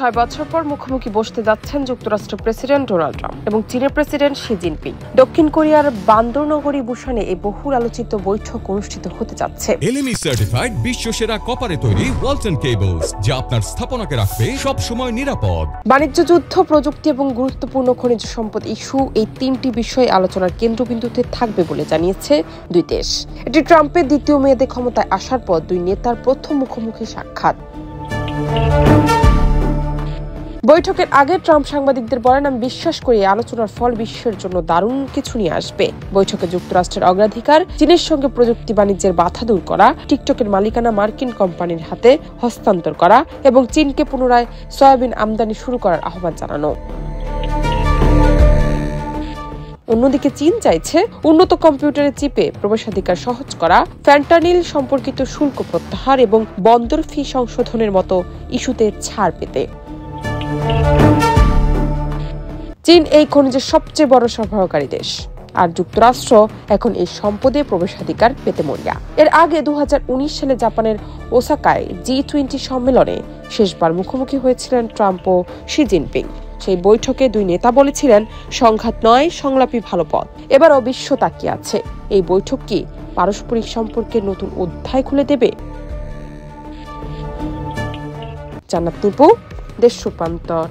6 বছর পর মুখোমুখি বসতে যাচ্ছেন যুক্তরাষ্ট্রের প্রেসিডেন্ট ডোনাল্ড ট্রাম্প এবং চীনের প্রেসিডেন্ট শি জিনপিং। দক্ষিণ কোরিয়ার বান্দরনগরী বুসানে এই বহুল আলোচিত বৈঠক অনুষ্ঠিত হতে যাচ্ছে। এলএমই সার্টিফাইড বিশ্বসেরা কপারে তৈরি ওয়ালটন কেবলস, যা আপনার স্থাপনাকে রাখবে সব সময় নিরাপদ। বাণিজ্য যুদ্ধ, প্রযুক্তি এবং গুরুত্বপূর্ণ খনিজ সম্পদ ইস্যু, এই তিনটি বিষয় আলোচনার কেন্দ্রবিন্দুতে থাকবে বলে জানিয়েছে দুই দেশ। এটি ট্রাম্পের দ্বিতীয় মেয়াদে ক্ষমতায় আসার পর দুই নেতার প্রথম মুখোমুখি সাক্ষাৎ। বৈঠকের আগে ট্রাম্প সাংবাদিকদের বলেন, আমি বিশ্বাস করি আলোচনার ফল বিশ্বের জন্য দারুণ কিছু নিয়ে আসবে। বৈঠকে যুক্তরাষ্ট্রের অগ্রাধিকার, চীনের সঙ্গে প্রযুক্তি বাণিজ্যের বাধা দূর করা, টিকটকের মালিকানা মার্কিন কোম্পানির হাতে হস্তান্তর করা এবং চীনকে পুনরায় সয়াবিন আমদানি শুরু করার আহ্বান জানানো। অন্যদিকে চীন চাইছে উন্নত কম্পিউটারের চিপে প্রবেশাধিকার সহজ করা, ফ্যান্টানিল সম্পর্কিত শুল্ক প্রত্যাহার এবং বন্দর ফি সংশোধনের মতো ইস্যুতে ছাড় পেতে। চীন এই খনিজের সবচেয়ে বড় সরবরাহকারী দেশ, আর যুক্তরাষ্ট্র এখন এই সম্পদে প্রবেশাধিকার পেতে মরিয়া। এর আগে 2019 সালে জাপানের ওসাকায় G20 সম্মেলনে শেষবার মুখোমুখি হয়েছিলেন ট্রাম্প ও শি জিনপিং। সেই বৈঠকে দুই নেতা বলেছিলেন, সংঘাত নয়, সংলাপই ভালো পথ। এবারও বিশ্ব তাকিয়ে আছে, এই বৈঠক কি পারস্পরিক সম্পর্কের নতুন অধ্যায় খুলে দেবে? জান্নাত নিপু, দেশ রূপান্তর।